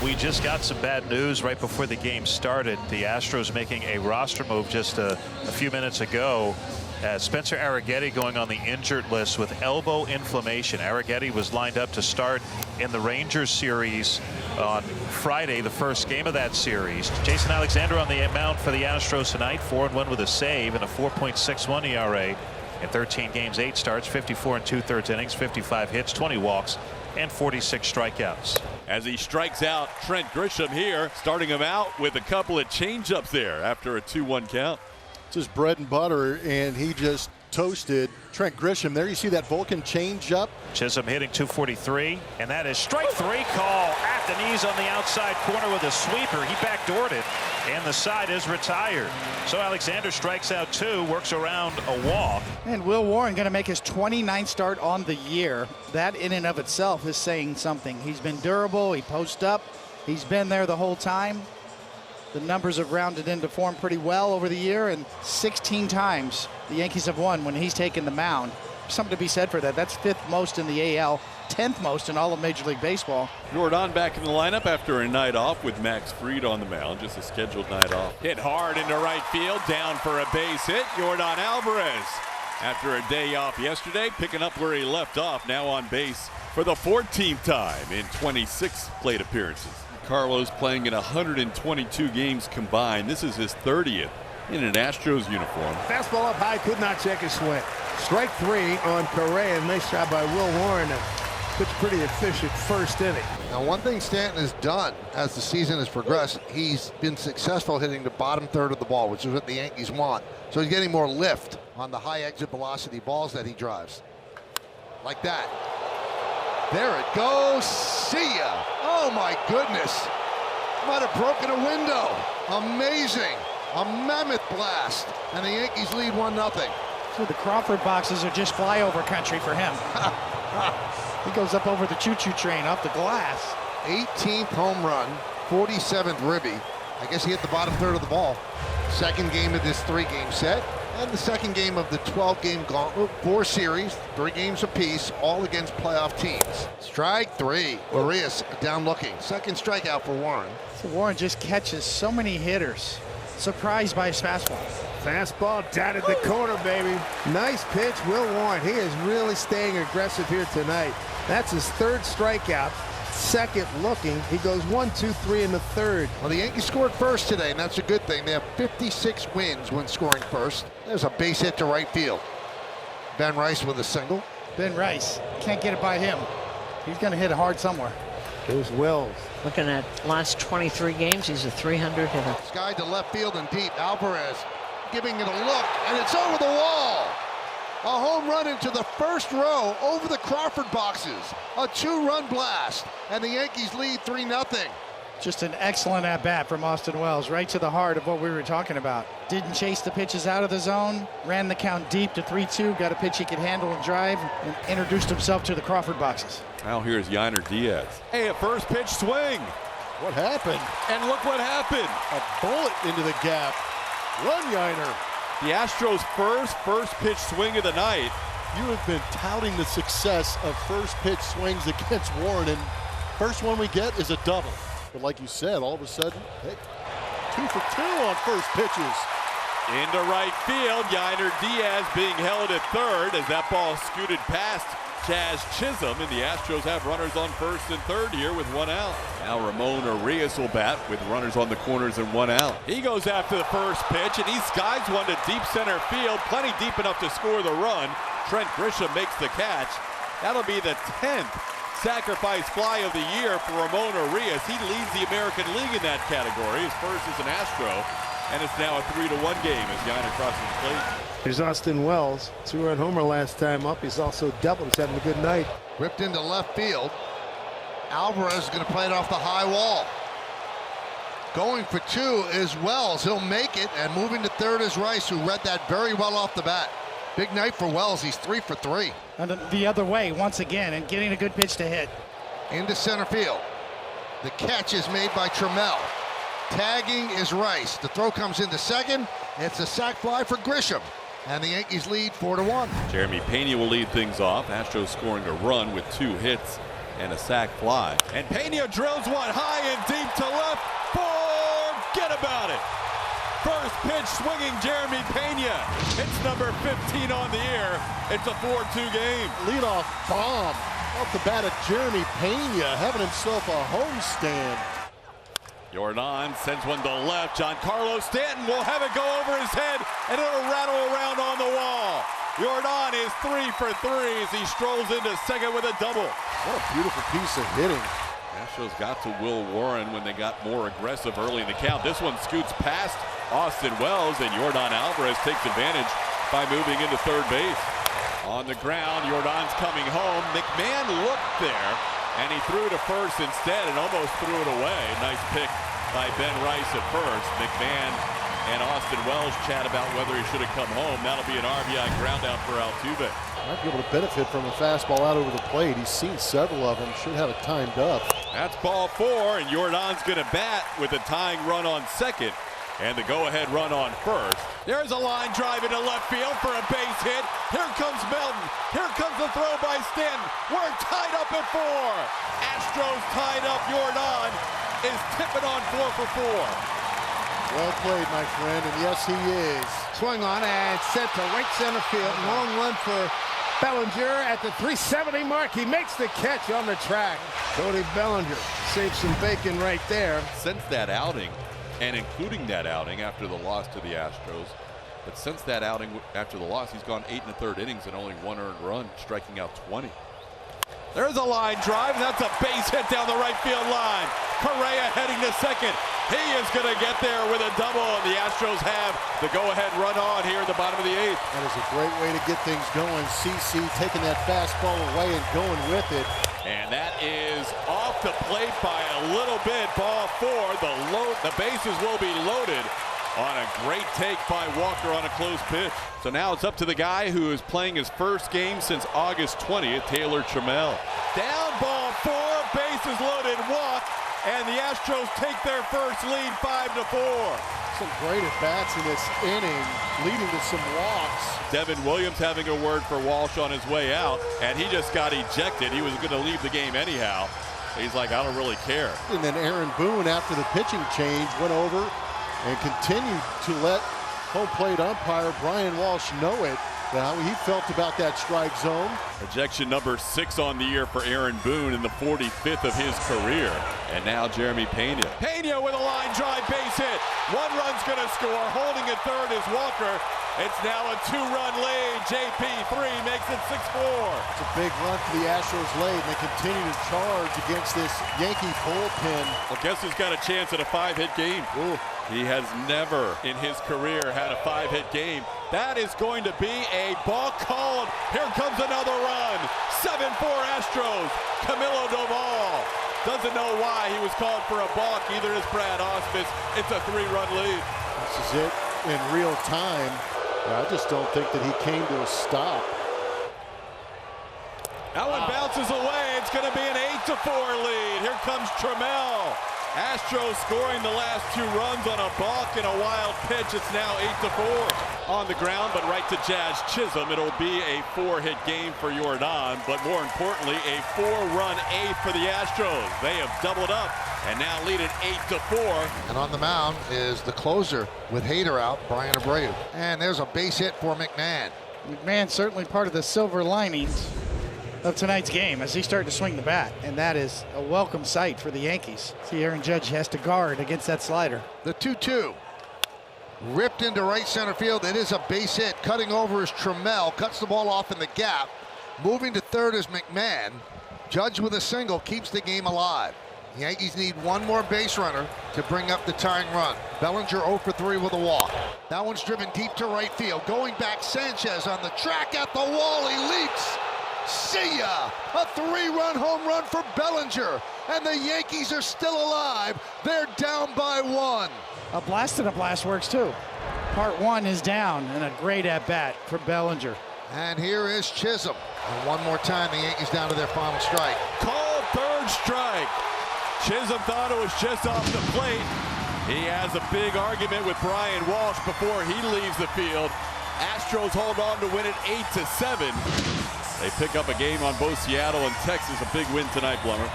We just got some bad news right before the game started. The Astros making a roster move just a few minutes ago. Spencer Arrighetti going on the injured list with elbow inflammation. Arrighetti was lined up to start in the Rangers series on Friday, the first game of that series. Jason Alexander on the mound for the Astros tonight, 4-1 with a save and a 4.61 ERA in 13 games, 8 starts, 54 2/3 innings, 55 hits, 20 walks, and 46 strikeouts. As he strikes out Trent Grisham here, starting him out with a couple of changeups there after a 2-1 count. Just bread and butter, and he just toasted Trent Grisham. There you see that Vulcan changeup. Chisholm hitting .243, and that is strike 3 call at the knees on the outside corner with a sweeper. He backdoored it, and the side is retired. So Alexander strikes out 2, works around a walk. And Will Warren going to make his 29th start on the year. That in and of itself is saying something. He's been durable. He posts up. He's been there the whole time. The numbers have rounded into form pretty well over the year, and 16 times the Yankees have won when he's taken the mound. Something to be said for that. That's 5th most in the AL, 10th most in all of Major League Baseball. Jordan back in the lineup after a night off with Max Fried on the mound, just a scheduled night off. Hit hard into right field, down for a base hit, Jordan Alvarez. After a day off yesterday, picking up where he left off, now on base for the 14th time in 26 plate appearances. Carlos playing in 122 games combined. This is his 30th in an Astros uniform. Fastball up high, could not check his swing. Strike 3 on Correa. Nice job by Will Warren. Pitch pretty efficient first inning. Now, one thing Stanton has done as the season has progressed, he's been successful hitting the bottom third of the ball, which is what the Yankees want. So he's getting more lift on the high exit velocity balls that he drives. Like that. There it goes. See ya. Oh my goodness. Might have broken a window. Amazing. A mammoth blast. And the Yankees lead 1-0. So the Crawford boxes are just flyover country for him. He goes up over the choo-choo train off the glass. 18th home run, 47th ribby. I guess he hit the bottom third of the ball. Second game of this 3-game set. And the second game of the 12-game gauntlet. 4 series, 3 games apiece, all against playoff teams. Strike 3. Urias down looking. Second strikeout for Warren. So Warren just catches so many hitters. Surprised by his fastball. Fastball down at the corner, baby. Nice pitch, Will Warren. He is really staying aggressive here tonight. That's his 3rd strikeout. Second looking. He goes 1, 2, 3 in the 3rd. Well, the Yankees scored first today, and that's a good thing. They have 56 wins when scoring first. There's a base hit to right field. Ben Rice with a single. Ben Rice, can't get it by him. He's going to hit it hard somewhere. Here's Wells. Looking at last 23 games, he's a 300 hitter. Sky to left field and deep. Alvarez giving it a look, and it's over the wall. A home run into the first row over the Crawford boxes. A 2-run blast, and the Yankees lead 3-0. Just an excellent at-bat from Austin Wells, right to the heart of what we were talking about. Didn't chase the pitches out of the zone, ran the count deep to 3-2, got a pitch he could handle and drive, and introduced himself to the Crawford boxes. Now here's Yanner Diaz. Hey, a first pitch swing. What happened? And look what happened. A bullet into the gap. Run, Yanner. The Astros' first pitch swing of the night. You have been touting the success of first pitch swings against Warren, and first one we get is a double. But like you said, all of a sudden, hey, 2 for 2 on first pitches. Into right field, Yanner Diaz being held at 3rd as that ball scooted past Chaz Chisholm, and the Astros have runners on 1st and 3rd here with 1 out. Now Ramon Urias will bat with runners on the corners and 1 out. He goes after the first pitch, and he skies one to deep center field, plenty deep enough to score the run. Trent Grisham makes the catch. That'll be the 10th sacrifice fly of the year for Ramon Urias. He leads the American League in that category. His first is an Astro, and it's now a 3-1 game as Yanner crosses the plate. Here's Austin Wells. 2-run homer last time up. He's also doubled. He's having a good night. Ripped into left field. Alvarez is going to play it off the high wall. Going for 2 is Wells. He'll make it, and moving to 3rd is Rice, who read that very well off the bat. Big night for Wells. He's 3 for 3. And the other way once again, and getting a good pitch to hit. Into center field. The catch is made by Trammell. Tagging is Rice. The throw comes into second. It's a sac fly for Grisham. And the Yankees lead 4-1. Jeremy Pena will lead things off. Astros scoring a run with 2 hits and a sac fly. And Pena drills one high and deep to left. Forget about it. First pitch swinging Jeremy Pena. It's number 15 on the year. It's a 4-2 game. Leadoff bomb off the bat of Jeremy Pena, having himself a homestand. Jordan sends one to left. Giancarlo Stanton will have it go over his head, and it'll rattle around on the wall. Jordan is 3 for 3 as he strolls into second with a double. What a beautiful piece of hitting. Astros got to Will Warren when they got more aggressive early in the count. This one scoots past Austin Wells, and Jordan Alvarez takes advantage by moving into third base. On the ground, Jordan's coming home. McMahon looked there, and he threw to first instead and almost threw it away. Nice pick by Ben Rice at first. McMahon and Austin Wells chat about whether he should have come home. That'll be an RBI groundout for Altuve. Might be able to benefit from a fastball out over the plate. He's seen several of them. Should have it timed up. That's ball 4, and Jordan's going to bat with a tying run on second and the go-ahead run on first. There's a line drive into left field for a base hit. Here comes Melton. Here comes the throw by Stanton. We're tied up at 4. Astros tied up. Jordan is tipping on 4 for 4. Well played, my friend, and yes, he is. Swung on and sent to right center field. Long run for Bellinger at the 370 mark. He makes the catch on the track. Cody Bellinger saves some bacon right there. Since that outing, and including that outing after the loss to the Astros, but since that outing after the loss, he's gone 8 1/3 innings and only 1 earned run, striking out 20. There's a line drive, and that's a base hit down the right field line. Correa heading to second. He is going to get there with a double, and the Astros have the go-ahead run on here at the bottom of the 8th. That is a great way to get things going. CC taking that fastball away and going with it. And that is off the plate by a little bit. Ball 4. The bases will be loaded on a great take by Walker on a close pitch. So now it's up to the guy who is playing his first game since August 20th, Taylor Trammell. Down ball 4, bases loaded, walk, and the Astros take their first lead 5-4. Some great at-bats in this inning, leading to some walks. Devin Williams having a word for Walsh on his way out, and he just got ejected. He was going to leave the game anyhow. He's like, I don't really care. And then Aaron Boone, after the pitching change, went over and continued to let home plate umpire Brian Walsh know it, how he felt about that strike zone. Ejection number 6 on the year for Aaron Boone in the 45th of his career. And now Jeremy Pena. Pena with a line drive base hit. 1 run's going to score. Holding at third is Walker. It's now a 2-run lead. JP3 makes it 6-4. It's a big run for the Astros late, and they continue to charge against this Yankee bullpen. Well, guess who's got a chance at a 5-hit game? Ooh. He has never in his career had a 5-hit game. That is going to be a ball called. Here comes another run. 7-4 Astros. Camilo Doval doesn't know why he was called for a balk. Either is Brad Ausmus. It's a 3-run lead. This is it in real time. I just don't think that he came to a stop. That one bounces away. It's going to be an 8-4 lead. Here comes Trammell. Astros scoring the last 2 runs on a balk and a wild pitch. It's now 8-4 on the ground, but right to Jazz Chisholm. It'll be a 4-hit game for Jordan, but more importantly, a 4-run 8th for the Astros. They have doubled up and now lead it 8-4. And on the mound is the closer with Hader out, Brian Abreu. And there's a base hit for McMahon. McMahon certainly part of the silver linings of tonight's game as he started to swing the bat, and that is a welcome sight for the Yankees. See, Aaron Judge has to guard against that slider. The 2-2 ripped into right center field. It is a base hit. Cutting over is Trammell, cuts the ball off in the gap. Moving to third is McMahon. Judge with a single keeps the game alive. The Yankees need 1 more base runner to bring up the tying run. Bellinger 0 for 3 with a walk. That one's driven deep to right field. Going back, Sanchez on the track at the wall. He leaps. See ya! A 3-run home run for Bellinger, and the Yankees are still alive. They're down by 1. A blast and a blast works too. Part 1 is down, and a great at-bat for Bellinger. And here is Chisholm. And one more time, the Yankees down to their final strike. Called 3rd strike. Chisholm thought it was just off the plate. He has a big argument with Brian Walsh before he leaves the field. Astros hold on to win it 8-7. They pick up a game on both Seattle and Texas. A big win tonight, Blummer.